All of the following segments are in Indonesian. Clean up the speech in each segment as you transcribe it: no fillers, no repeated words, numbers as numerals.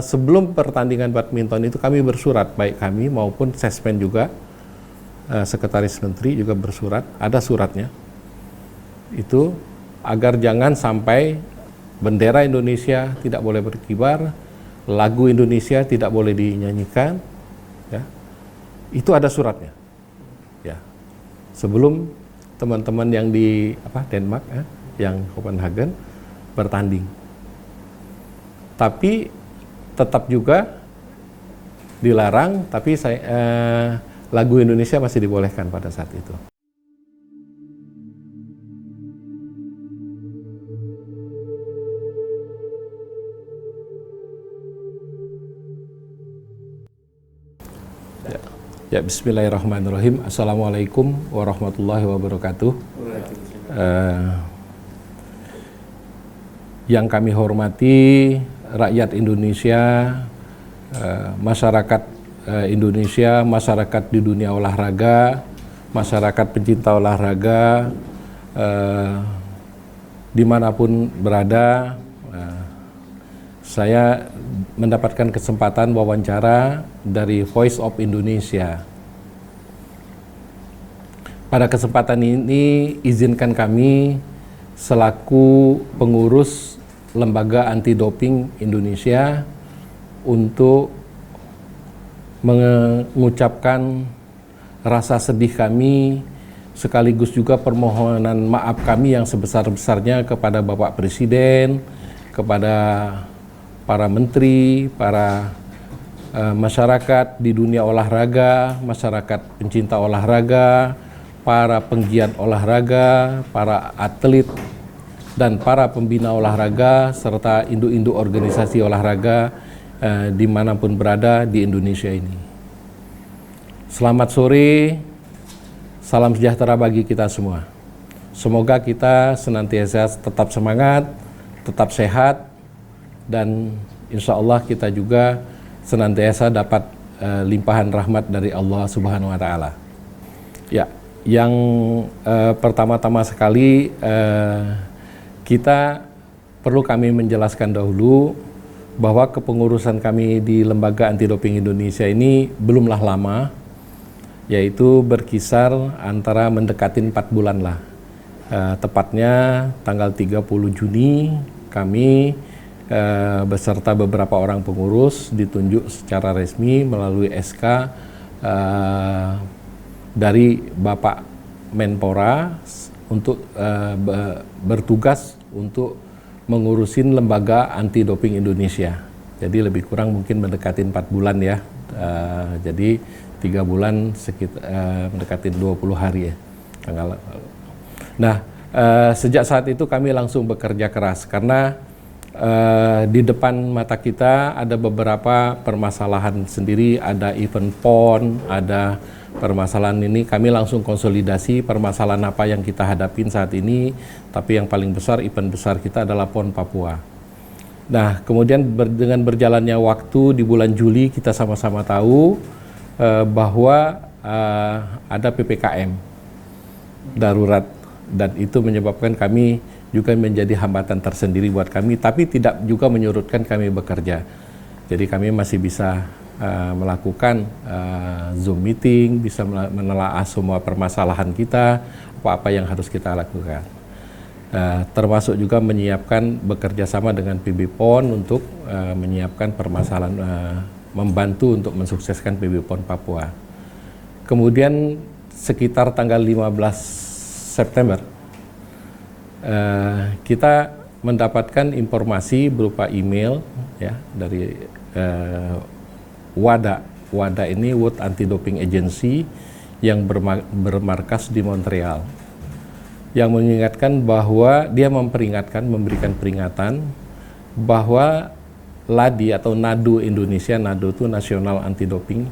sebelum pertandingan badminton itu kami bersurat, baik kami maupun Sesmen juga, Sekretaris Menteri juga bersurat, ada suratnya, itu agar jangan sampai bendera Indonesia tidak boleh berkibar, lagu Indonesia tidak boleh dinyanyikan, ya. Itu ada suratnya, ya. Sebelum teman-teman yang di Denmark, yang Copenhagen bertanding. Tapi tetap juga dilarang, tapi lagu Indonesia masih dibolehkan pada saat itu. Ya, bismillahirrahmanirrahim. Assalamualaikum warahmatullahi wabarakatuh. Yang kami hormati rakyat Indonesia, masyarakat Indonesia, masyarakat di dunia olahraga, masyarakat pencinta olahraga, dimanapun berada, saya mendapatkan kesempatan wawancara dari Voice of Indonesia. Pada kesempatan ini, izinkan kami selaku pengurus Lembaga Anti Doping Indonesia untuk mengucapkan rasa sedih kami, sekaligus juga permohonan maaf kami yang sebesar-besarnya kepada Bapak Presiden, kepada para menteri, para masyarakat di dunia olahraga, masyarakat pencinta olahraga, para penggiat olahraga, para atlet, dan para pembina olahraga, serta induk-induk organisasi olahraga dimanapun berada di Indonesia ini. Selamat sore, salam sejahtera bagi kita semua. Semoga kita senantiasa tetap semangat, tetap sehat, dan insya Allah kita juga senantiasa dapat limpahan rahmat dari Allah Subhanahu wa Ta'ala. Ya, yang pertama-tama sekali kita perlu kami menjelaskan dahulu bahwa kepengurusan kami di Lembaga Anti Doping Indonesia ini belumlah lama, yaitu berkisar antara mendekati 4 bulan lah. Tepatnya tanggal 30 Juni kami beserta beberapa orang pengurus ditunjuk secara resmi melalui SK dari Bapak Menpora untuk bertugas untuk mengurusin Lembaga Anti Doping Indonesia. Jadi lebih kurang mungkin mendekati 4 bulan ya. Jadi 3 bulan mendekati 20 hari ya. Nah, sejak saat itu kami langsung bekerja keras karena di depan mata kita ada beberapa permasalahan sendiri, ada event PON, ada permasalahan ini, kami langsung konsolidasi permasalahan apa yang kita hadapin saat ini, tapi yang paling besar, event besar kita adalah PON Papua. Nah, kemudian dengan berjalannya waktu di bulan Juli kita sama-sama tahu bahwa ada PPKM darurat, dan itu menyebabkan kami juga menjadi hambatan tersendiri buat kami, tapi tidak juga menyurutkan kami bekerja. Jadi kami masih bisa melakukan Zoom meeting, bisa menelaah semua permasalahan kita, apa-apa yang harus kita lakukan. Termasuk juga menyiapkan bekerja sama dengan PB PON untuk menyiapkan permasalahan, membantu untuk mensukseskan PB PON Papua. Kemudian sekitar tanggal 15 September, kita mendapatkan informasi berupa email ya dari WADA ini, World Anti-Doping Agency, yang bermarkas di Montreal, yang mengingatkan bahwa dia memberikan peringatan bahwa LADI atau NADO Indonesia, NADO itu National Anti-Doping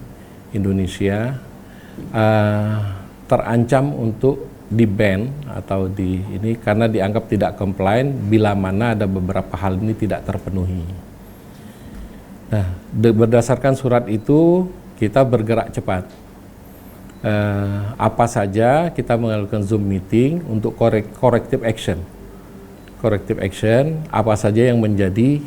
Indonesia, terancam untuk di-ban atau ini karena dianggap tidak compliant bila mana ada beberapa hal ini tidak terpenuhi. Nah, berdasarkan surat itu kita bergerak cepat. Apa saja kita melakukan Zoom meeting untuk corrective action. Apa saja yang menjadi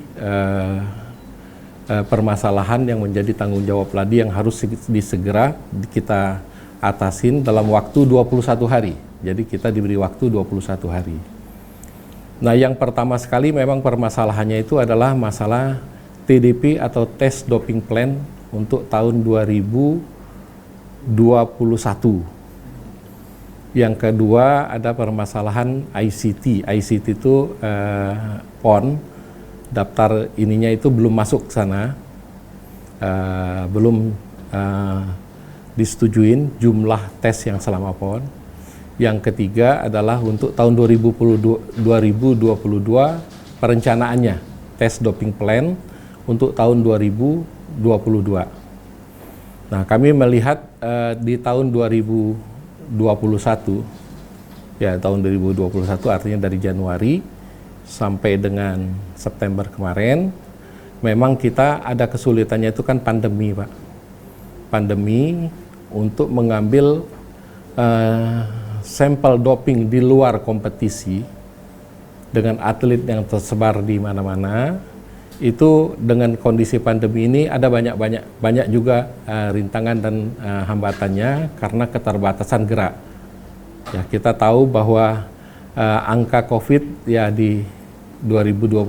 permasalahan yang menjadi tanggung jawab LADI yang harus disegera kita atasin dalam waktu 21 hari. Jadi kita diberi waktu 21 hari. Nah, yang pertama sekali memang permasalahannya itu adalah masalah TDP atau Test Doping Plan untuk tahun 2021. Yang kedua ada permasalahan ICT. ICT itu PON, daftar ininya itu belum masuk ke sana, belum disetujuin jumlah tes yang selama PON. Yang ketiga adalah untuk tahun 2022 perencanaannya, tes doping plan untuk tahun 2022. Nah, kami melihat di tahun 2021, ya tahun 2021 artinya dari Januari sampai dengan September kemarin, memang kita ada kesulitannya itu kan pandemi, Pak. Pandemi untuk mengambil sampel doping di luar kompetisi dengan atlet yang tersebar di mana-mana, itu dengan kondisi pandemi ini ada banyak juga rintangan dan hambatannya karena keterbatasan gerak. Ya, kita tahu bahwa angka COVID ya di 2021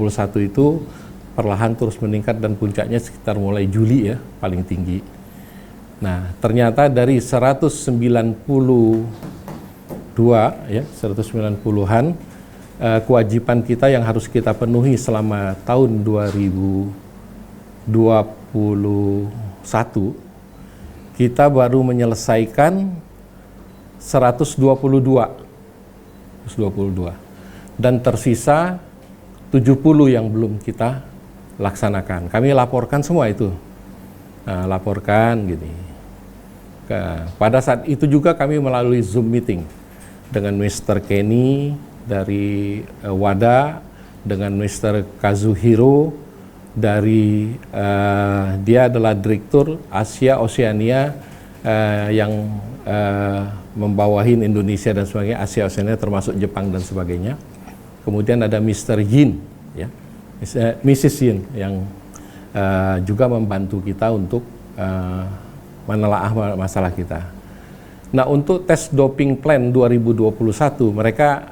itu perlahan terus meningkat dan puncaknya sekitar mulai Juli ya paling tinggi. Nah, ternyata dari 190-an kewajiban kita yang harus kita penuhi selama tahun 2021, kita baru menyelesaikan 122 dan tersisa 70 yang belum kita laksanakan. Kami laporkan semua itu, laporkan gini. Pada saat itu juga kami melalui Zoom meeting dengan Mr. Kenny dari WADA, dengan Mr. Kazuhiro dari dia adalah Direktur Asia Oceania yang membawahi Indonesia dan sebagainya, Asia Oceania termasuk Jepang dan sebagainya. Kemudian ada Mr. Yin, ya, Mrs. Yin yang juga membantu kita untuk menelaah masalah kita. Nah, untuk tes doping plan 2021 mereka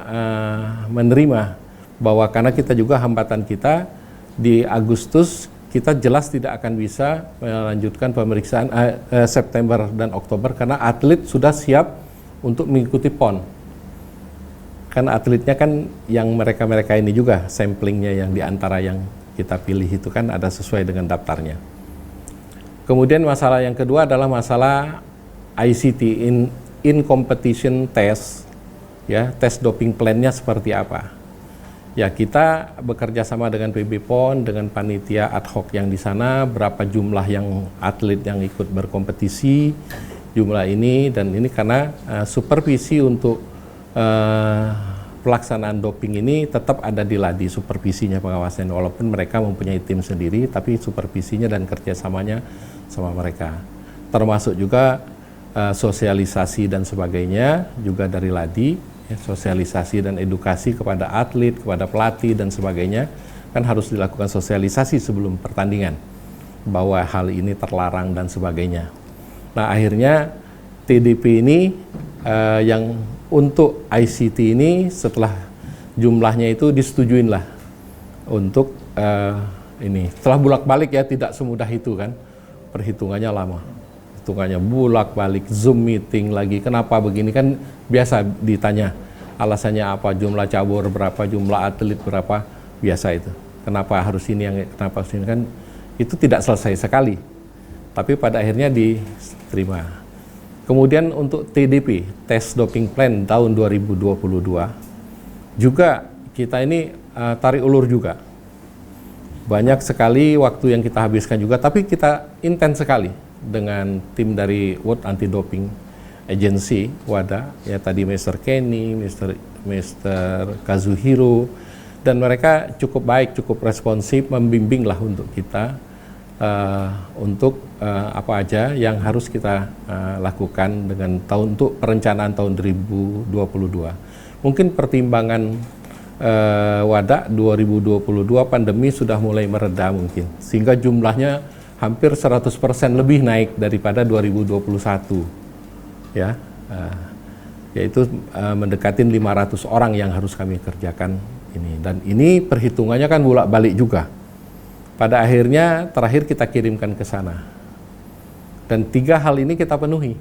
menerima bahwa karena kita juga hambatan kita di Agustus kita jelas tidak akan bisa melanjutkan pemeriksaan September dan Oktober karena atlet sudah siap untuk mengikuti PON. Kan atletnya kan yang mereka ini juga samplingnya yang diantara yang kita pilih itu kan ada sesuai dengan daftarnya. Kemudian masalah yang kedua adalah masalah ICT, in competition test, ya, tes doping plan-nya seperti apa. Ya, kita bekerja sama dengan PB PON, dengan panitia ad hoc yang di sana, berapa jumlah yang atlet yang ikut berkompetisi, jumlah ini, dan ini karena supervisi untuk pelaksanaan doping ini tetap ada di LADI, supervisinya, pengawasan, walaupun mereka mempunyai tim sendiri, tapi supervisinya dan kerjasamanya sama mereka. Termasuk juga sosialisasi dan sebagainya juga dari LADI, ya, sosialisasi dan edukasi kepada atlet, kepada pelatih dan sebagainya, kan harus dilakukan sosialisasi sebelum pertandingan bahwa hal ini terlarang dan sebagainya. Nah, akhirnya TDP ini yang untuk ICT ini setelah jumlahnya itu disetujuin lah untuk ini. Setelah bolak-balik ya, tidak semudah itu kan, perhitungannya lama. Hitungannya bolak-balik, Zoom meeting lagi, kenapa begini kan biasa ditanya alasannya apa, jumlah cabur berapa, jumlah atlet berapa, biasa itu. Kenapa harus ini, yang kenapa harus ini, kan itu tidak selesai sekali. Tapi pada akhirnya diterima. Kemudian untuk TDP, Test Doping Plan tahun 2022, juga kita ini tarik ulur juga. Banyak sekali waktu yang kita habiskan juga, tapi kita intens sekali dengan tim dari World Anti-Doping Agency, WADA, ya tadi Mr. Kenny, Mr. Kazuhiro, dan mereka cukup baik, cukup responsif, membimbing lah untuk kita, untuk apa aja yang harus kita lakukan dengan untuk perencanaan tahun 2022. Mungkin pertimbangan Wadak 2022 pandemi sudah mulai mereda mungkin, sehingga jumlahnya hampir 100% lebih naik daripada 2021 ya, yaitu mendekatin 500 orang yang harus kami kerjakan ini, dan ini perhitungannya kan bolak-balik juga. Pada akhirnya terakhir kita kirimkan ke sana, dan 3 hal ini kita penuhi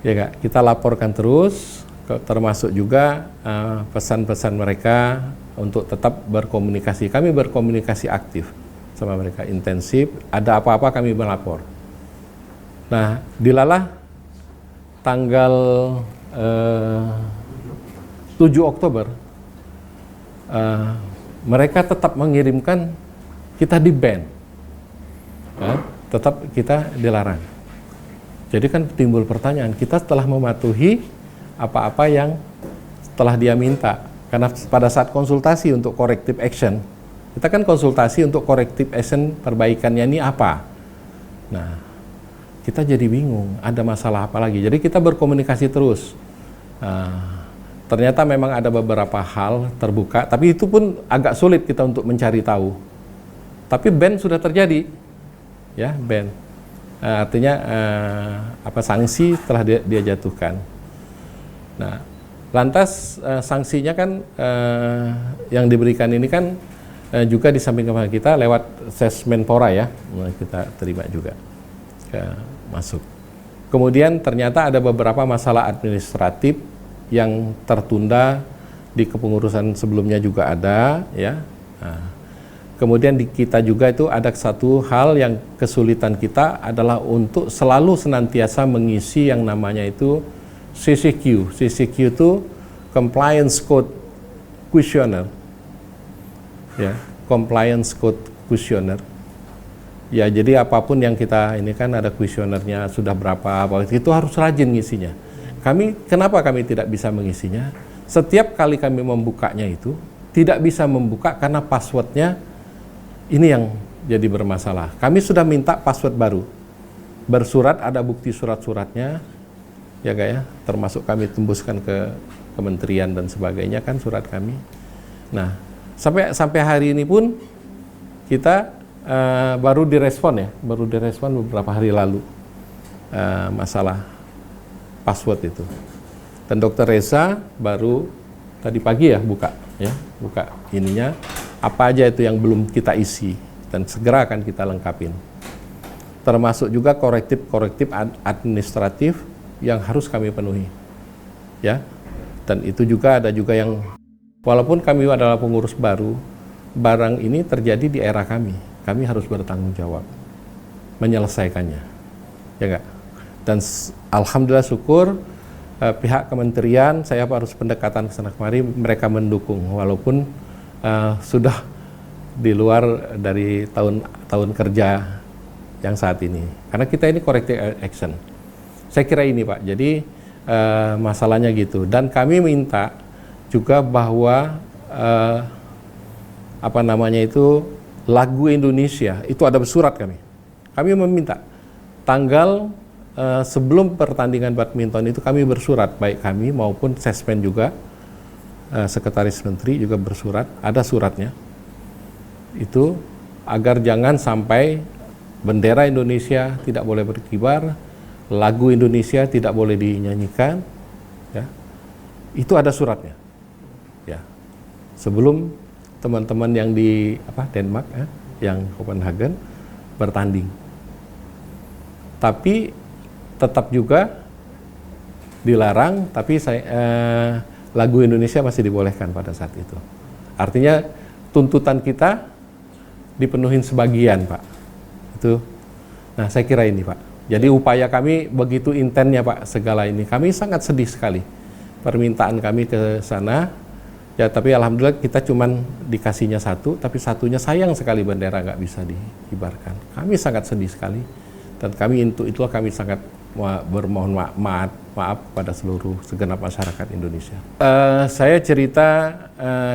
ya Kak, kita laporkan terus, termasuk juga pesan-pesan mereka untuk tetap berkomunikasi. Kami berkomunikasi aktif sama mereka, intensif, ada apa-apa kami melapor. Nah, dilalah tanggal 7 Oktober mereka tetap mengirimkan, kita di-ban, ya, tetap kita dilarang. Jadi kan timbul pertanyaan, kita telah mematuhi apa-apa yang telah dia minta. Karena pada saat konsultasi untuk corrective action, kita kan konsultasi untuk corrective action perbaikannya ini apa. Nah, kita jadi bingung, ada masalah apa lagi. Jadi kita berkomunikasi terus. Ternyata memang ada beberapa hal terbuka, tapi itu pun agak sulit kita untuk mencari tahu. Tapi ban sudah terjadi, ya ban. Artinya sanksi telah dia jatuhkan. Nah, lantas sanksinya kan yang diberikan ini kan juga disampaikan kepada kita lewat Sesmenpora ya, kita terima juga masuk. Kemudian ternyata ada beberapa masalah administratif yang tertunda di kepengurusan sebelumnya juga ada ya. Kemudian di kita juga itu ada satu hal yang kesulitan kita adalah untuk selalu senantiasa mengisi yang namanya itu CCQ. CCQ itu Compliance Code Questionnaire. Ya, Compliance Code Questionnaire. Ya, jadi apapun yang kita ini kan ada kuesionernya sudah berapa, itu harus rajin ngisinya. Kenapa kami tidak bisa mengisinya? Setiap kali kami membukanya itu tidak bisa membuka karena passwordnya ini yang jadi bermasalah. Kami sudah minta password baru, bersurat, ada bukti surat-suratnya, ya Kak ya, termasuk kami tembuskan ke kementerian dan sebagainya kan surat kami. Nah, sampai hari ini pun kita baru direspon beberapa hari lalu masalah password itu. Dan Dr. Reza baru tadi pagi ya buka ininya, apa aja itu yang belum kita isi dan segera akan kita lengkapin. Termasuk juga korektif administratif yang harus kami penuhi. Ya. Dan itu juga ada juga yang walaupun kami adalah pengurus baru, barang ini terjadi di era kami. Kami harus bertanggung jawab menyelesaikannya. Ya enggak? Dan alhamdulillah syukur pihak kementerian, saya harus pendekatan ke sana kemari, mereka mendukung walaupun sudah di luar dari tahun kerja yang saat ini. Karena kita ini corrective action. Saya kira ini Pak. Jadi masalahnya gitu. Dan kami minta juga bahwa lagu Indonesia itu ada surat kami. Kami meminta tanggal sebelum pertandingan badminton itu kami bersurat, baik kami maupun Sesmen juga, Sekretaris Menteri juga bersurat, ada suratnya. Itu agar jangan sampai bendera Indonesia tidak boleh berkibar, lagu Indonesia tidak boleh dinyanyikan, ya. Itu ada suratnya. Ya. Sebelum teman-teman yang di Denmark yang Copenhagen bertanding. Tapi tetap juga dilarang, tapi lagu Indonesia masih dibolehkan pada saat itu. Artinya tuntutan kita dipenuhin sebagian, Pak. Itu. Nah, saya kira ini, Pak. Jadi upaya kami begitu intennya, Pak, segala ini. Kami sangat sedih sekali. Permintaan kami ke sana, ya tapi alhamdulillah kita cuman dikasihnya satu, tapi satunya sayang sekali bendera nggak bisa dikibarkan. Kami sangat sedih sekali. Dan kami untuk itulah kami sangat bermohon maaf kepada seluruh segenap masyarakat Indonesia. Saya cerita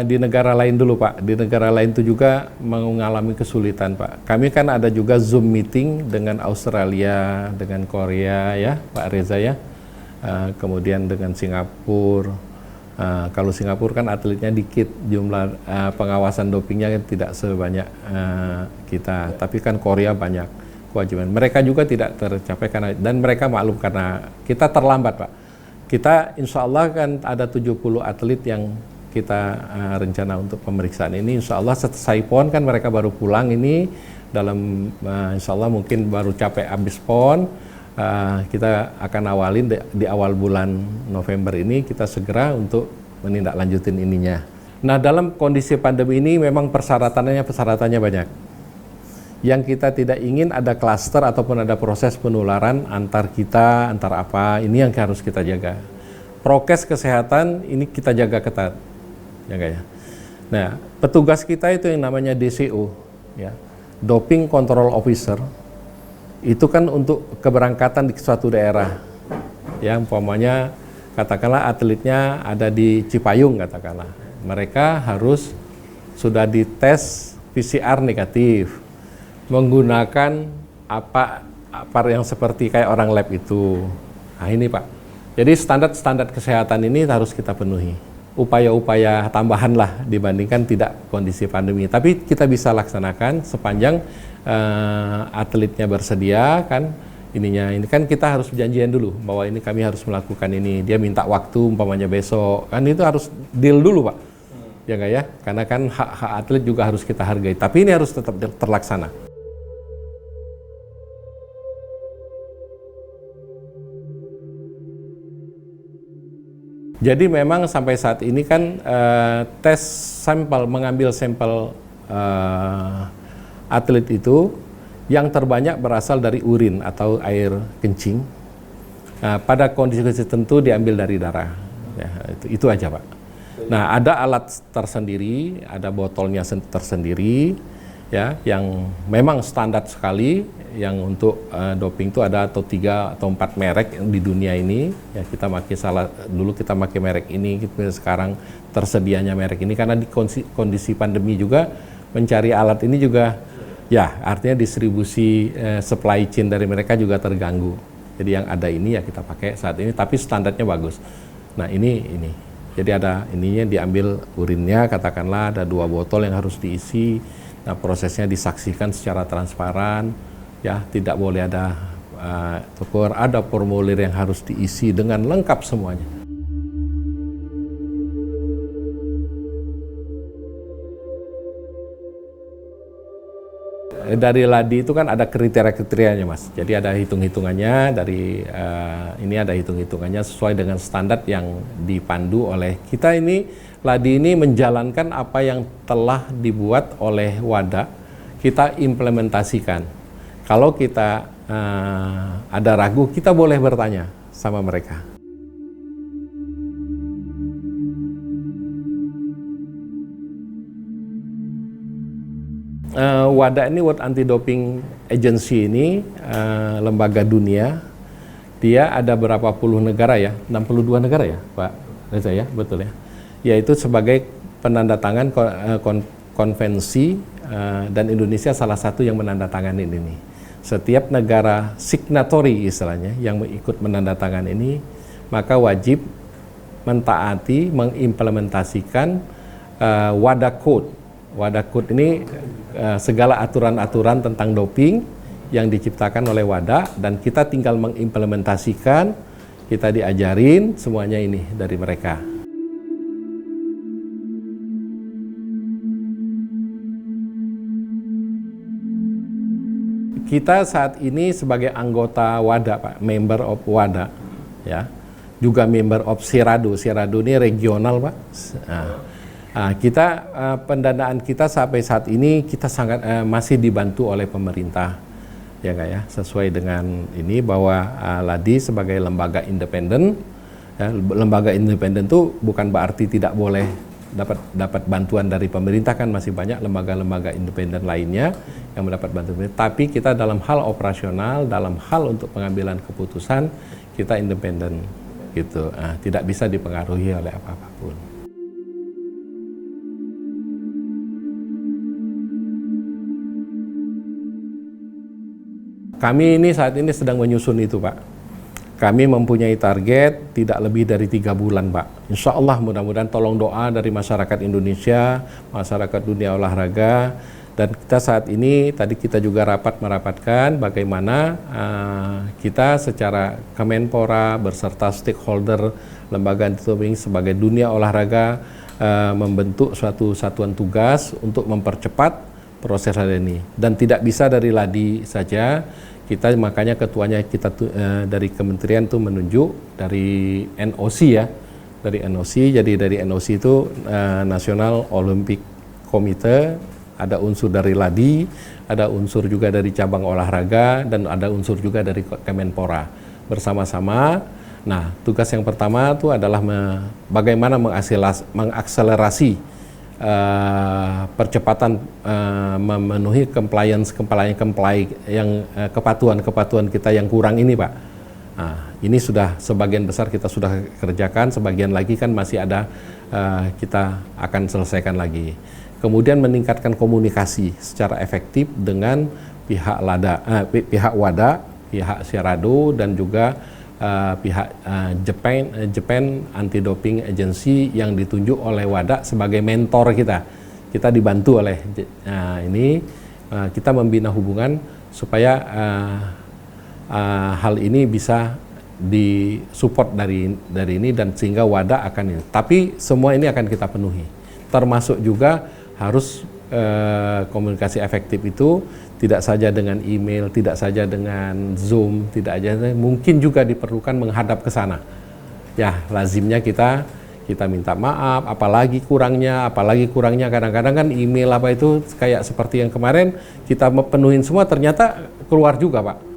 di negara lain dulu, Pak. Di negara lain itu juga mengalami kesulitan, Pak. Kami kan ada juga Zoom meeting dengan Australia, dengan Korea ya, Pak Reza ya. Kemudian dengan Singapura, Kalau Singapura kan atletnya dikit, jumlah pengawasan dopingnya kan tidak sebanyak kita. Tapi kan Korea banyak kewajiban. Mereka juga tidak tercapai dan mereka maklum karena kita terlambat, Pak. Kita insya Allah kan ada 70 atlet yang kita rencana untuk pemeriksaan ini. Insya Allah selesai PON kan mereka baru pulang ini dalam insya Allah mungkin baru capek habis PON. Kita akan awalin di awal bulan November ini, kita segera untuk menindaklanjutin ininya. Nah, dalam kondisi pandemi ini memang persyaratannya banyak. Yang kita tidak ingin ada klaster ataupun ada proses penularan antar kita, antar apa, ini yang harus kita jaga. Prokes kesehatan ini kita jaga ketat, ya enggak ya. Nah, petugas kita itu yang namanya DCO, ya, Doping Control Officer. Itu kan untuk keberangkatan di suatu daerah, ya umpamanya katakanlah atletnya ada di Cipayung katakanlah, mereka harus sudah dites PCR negatif menggunakan apa yang seperti kayak orang lab itu. Nah ini Pak, jadi standar kesehatan ini harus kita penuhi. Upaya-upaya tambahan lah dibandingkan tidak kondisi pandemi, tapi kita bisa laksanakan sepanjang atletnya bersedia kan. Ini kan kita harus perjanjian dulu bahwa ini kami harus melakukan ini, dia minta waktu umpamanya besok, kan itu harus deal dulu Pak, ya enggak ya, karena kan hak atlet juga harus kita hargai, tapi ini harus tetap terlaksana. Jadi memang sampai saat ini kan tes sampel, mengambil sampel atlet itu yang terbanyak berasal dari urin atau air kencing. Pada kondisi tertentu diambil dari darah. Ya, itu aja Pak. Nah, ada alat tersendiri, ada botolnya tersendiri, ya, yang memang standar sekali. Yang untuk doping itu ada 3 atau 4 merek di dunia ini. Ya, kita pakai dulu kita pakai merek ini, sekarang tersedianya merek ini karena di kondisi pandemi juga mencari alat ini juga. Ya, artinya distribusi supply chain dari mereka juga terganggu. Jadi yang ada ini ya kita pakai saat ini, tapi standarnya bagus. Nah ini. Jadi ada ininya diambil urinnya, katakanlah ada 2 botol yang harus diisi. Nah prosesnya disaksikan secara transparan. Ya, tidak boleh ada ada formulir yang harus diisi dengan lengkap semuanya. Dari LADI itu kan ada kriteria-kriterianya Mas, jadi ada hitung-hitungannya dari ini ada hitung-hitungannya sesuai dengan standar yang dipandu oleh kita. Ini LADI ini menjalankan apa yang telah dibuat oleh WADA, kita implementasikan. Kalau kita ada ragu, kita boleh bertanya sama mereka. WADA ini, World Anti-Doping Agency ini lembaga dunia. Dia ada berapa puluh negara ya, 62 negara ya Pak Reza ya, betul ya. Yaitu sebagai penandatangan konvensi dan Indonesia salah satu yang menandatangani ini. Setiap negara signatory istilahnya yang ikut menandatangani ini, maka wajib mentaati, mengimplementasikan WADA Code. WADA Code ini segala aturan-aturan tentang doping yang diciptakan oleh WADA, dan kita tinggal mengimplementasikan, kita diajarin semuanya ini dari mereka. Kita saat ini sebagai anggota WADA Pak, member of WADA, ya, juga member of SERADO. SERADO ini regional Pak. Kita pendanaan kita sampai saat ini kita sangat masih dibantu oleh pemerintah, ya nggak ya, sesuai dengan ini bahwa LADI sebagai lembaga independen, ya, lembaga independen itu bukan berarti tidak boleh dapat bantuan dari pemerintah, kan masih banyak lembaga-lembaga independen lainnya yang mendapat bantuan, tapi kita dalam hal operasional, dalam hal untuk pengambilan keputusan kita independen gitu, tidak bisa dipengaruhi oleh apapun. Kami ini saat ini sedang menyusun itu Pak. Kami mempunyai target tidak lebih dari 3 bulan Pak. Insya Allah mudah-mudahan tolong doa dari masyarakat Indonesia, masyarakat dunia olahraga. Dan kita saat ini, tadi kita juga merapatkan bagaimana kita secara Kemenpora beserta stakeholder lembaga anti doping sebagai dunia olahraga membentuk suatu satuan tugas untuk mempercepat proses ini. Dan tidak bisa dari LADI saja, kita makanya ketuanya kita dari kementerian tuh menunjuk dari NOC ya, dari NOC. Jadi dari NOC itu National Olympic Committee. Ada unsur dari LADI, ada unsur juga dari cabang olahraga, dan ada unsur juga dari Kemenpora bersama-sama. Nah, tugas yang pertama itu adalah bagaimana mengakselerasi percepatan memenuhi kepatuhan kita yang kurang ini, Pak. Nah, ini sudah sebagian besar kita sudah kerjakan, sebagian lagi kan masih ada kita akan selesaikan lagi. Kemudian meningkatkan komunikasi secara efektif dengan pihak WADA, pihak Sherado, dan juga pihak Japan Anti-Doping Agency yang ditunjuk oleh WADA sebagai mentor kita. Kita dibantu oleh kita membina hubungan supaya hal ini bisa disupport dari ini, dan sehingga WADA akan ini. Tapi semua ini akan kita penuhi, termasuk juga harus komunikasi efektif itu tidak saja dengan email, tidak saja dengan Zoom, tidak aja, mungkin juga diperlukan menghadap ke sana. Ya, lazimnya kita minta maaf, apalagi kurangnya kadang-kadang kan email apa itu kayak seperti yang kemarin kita penuhin semua ternyata keluar juga, Pak.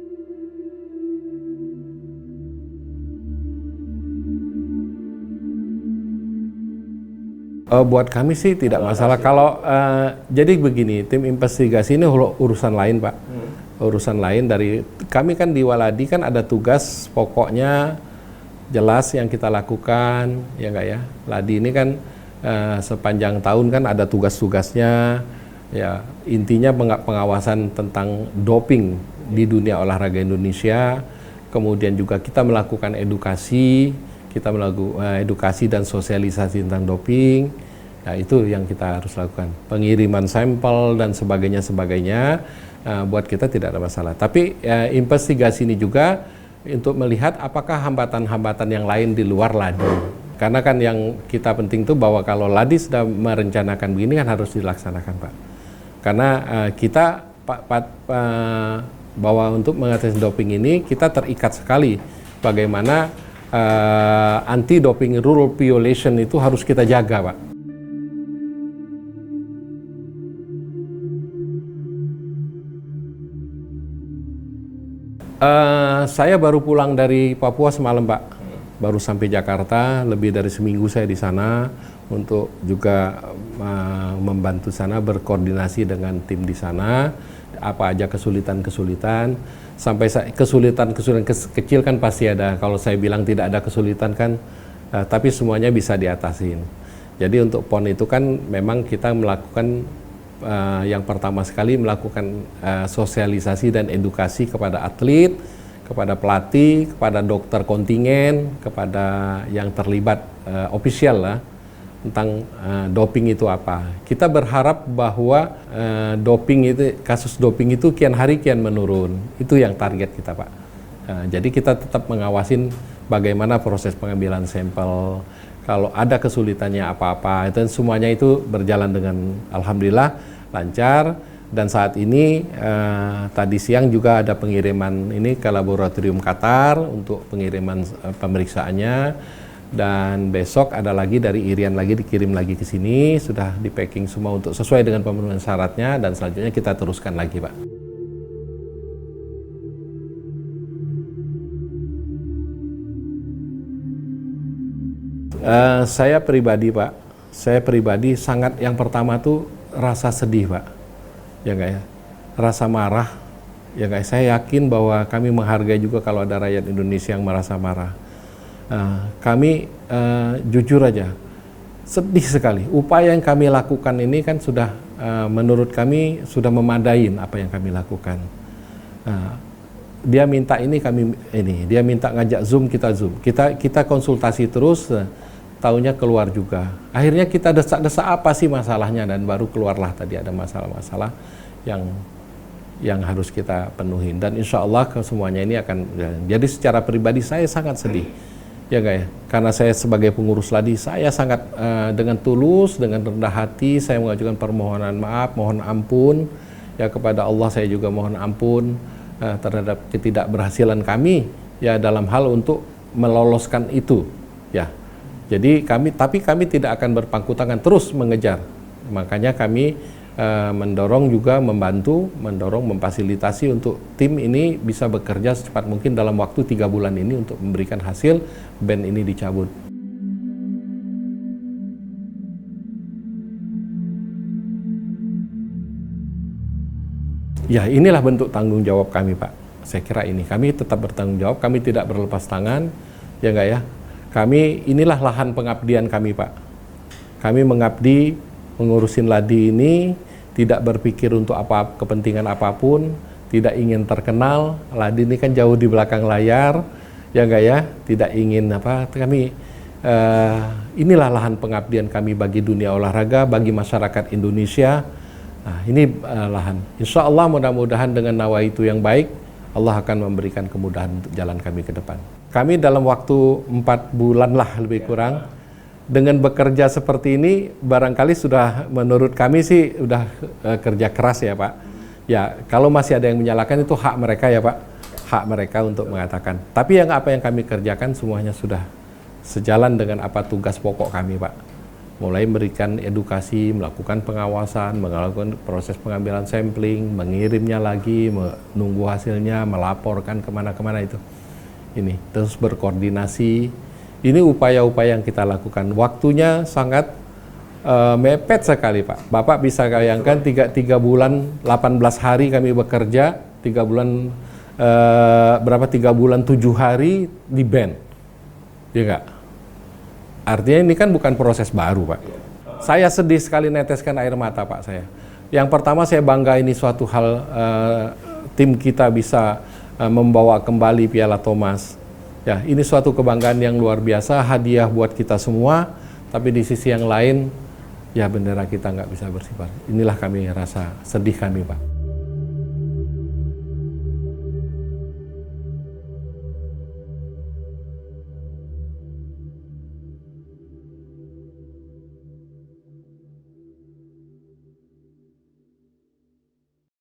Buat kami sih tidak masalah. Kalau jadi begini, tim investigasi ini urusan lain, Pak. Urusan lain dari kami kan di Waladi kan ada tugas pokoknya jelas yang kita lakukan, ya enggak ya. Ladi ini kan sepanjang tahun kan ada tugas-tugasnya, ya intinya pengawasan tentang doping di dunia olahraga Indonesia. Kemudian juga kita melakukan edukasi. Kita melakukan edukasi dan sosialisasi tentang doping. Nah, itu yang kita harus lakukan. Pengiriman sampel dan sebagainya, buat kita tidak ada masalah. Tapi investigasi ini juga untuk melihat apakah hambatan-hambatan yang lain di luar LADI. Karena kan yang kita penting itu bahwa kalau LADI sudah merencanakan begini kan harus dilaksanakan, Pak. Karena kita bahwa untuk mengatasi doping ini kita terikat sekali bagaimana anti-doping rule violation itu harus kita jaga, Pak. Saya baru pulang dari Papua semalam, Pak. Baru sampai Jakarta, lebih dari seminggu saya di sana untuk juga membantu sana, berkoordinasi dengan tim di sana, apa aja kesulitan-kesulitan. Sampai kesulitan kecil kan pasti ada. Kalau saya bilang tidak ada kesulitan kan, tapi semuanya bisa diatasin. Jadi untuk PON itu kan memang kita melakukan yang pertama sekali melakukan sosialisasi dan edukasi kepada atlet, kepada pelatih, kepada dokter kontingen, kepada yang terlibat ofisial lah tentang doping itu apa. Kita berharap bahwa kasus doping itu kian hari kian menurun. Itu yang target kita, Pak. Jadi kita tetap mengawasin bagaimana proses pengambilan sampel. Kalau ada kesulitannya apa-apa, itu semuanya itu berjalan dengan alhamdulillah lancar. Dan saat ini tadi siang juga ada pengiriman ini ke laboratorium Qatar untuk pengiriman pemeriksaannya. Dan besok ada lagi dari Irian lagi dikirim lagi ke sini, sudah di packing semua untuk sesuai dengan pemenuhan syaratnya, dan selanjutnya kita teruskan lagi, Pak. Saya pribadi, Pak, sangat, yang pertama tuh rasa sedih, Pak, ya enggak ya, rasa marah, ya enggak. Saya yakin bahwa kami menghargai juga kalau ada rakyat Indonesia yang merasa marah. Kami jujur aja sedih sekali. Upaya yang kami lakukan ini kan sudah menurut kami sudah memadai apa yang kami lakukan. Dia minta ini, dia minta ngajak Zoom, kita Zoom. Kita konsultasi terus. taunya keluar juga. Akhirnya kita desak-desak apa sih masalahnya, dan baru keluarlah tadi ada masalah-masalah yang harus kita penuhin, dan insya Allah semuanya ini akan. Jadi secara pribadi saya sangat sedih, ya enggak ya, karena saya sebagai pengurus Ladi, saya sangat dengan tulus, dengan rendah hati saya mengajukan permohonan maaf, mohon ampun ya kepada Allah. Saya juga mohon ampun terhadap ketidakberhasilan kami ya dalam hal untuk meloloskan itu ya. Jadi kami tidak akan berpangku tangan, terus mengejar. Makanya kami mendorong juga, mendorong, memfasilitasi untuk tim ini bisa bekerja secepat mungkin dalam waktu 3 bulan ini untuk memberikan hasil ban ini dicabut. Ya, inilah bentuk tanggung jawab kami, Pak. Saya kira ini, kami tetap bertanggung jawab, kami tidak berlepas tangan, ya enggak ya. Inilah lahan pengabdian kami, Pak. Kami mengabdi, mengurusin Ladi ini, tidak berpikir untuk kepentingan apapun, tidak ingin terkenal. Ladi ini kan jauh di belakang layar, ya enggak ya, tidak ingin inilah lahan pengabdian kami bagi dunia olahraga, bagi masyarakat Indonesia. Nah, ini lahan. Insya Allah mudah-mudahan dengan nawaitu yang baik, Allah akan memberikan kemudahan untuk jalan kami ke depan. Kami dalam waktu 4 bulan lah lebih kurang, dengan bekerja seperti ini, barangkali sudah, menurut kami sih udah kerja keras ya Pak. Ya, kalau masih ada yang menyalahkan itu hak mereka ya Pak, hak mereka untuk mengatakan. Tapi apa yang kami kerjakan semuanya sudah sejalan dengan apa tugas pokok kami Pak. Mulai memberikan edukasi, melakukan pengawasan, melakukan proses pengambilan sampling, mengirimnya lagi, menunggu hasilnya, melaporkan kemana-kemana itu. Ini terus berkoordinasi. Ini upaya-upaya yang kita lakukan. Waktunya sangat mepet sekali Pak. Bapak bisa bayangkan 3 bulan 18 hari kami bekerja, 3 bulan 3 bulan 7 hari di ban, ya enggak? Artinya ini kan bukan proses baru Pak. Saya sedih sekali neteskan air mata Pak saya. Yang pertama saya bangga ini suatu hal, tim kita bisa membawa kembali Piala Thomas. Ya, ini suatu kebanggaan yang luar biasa, hadiah buat kita semua. Tapi di sisi yang lain, ya bendera kita nggak bisa bersifar. Inilah kami rasa sedih kami Pak.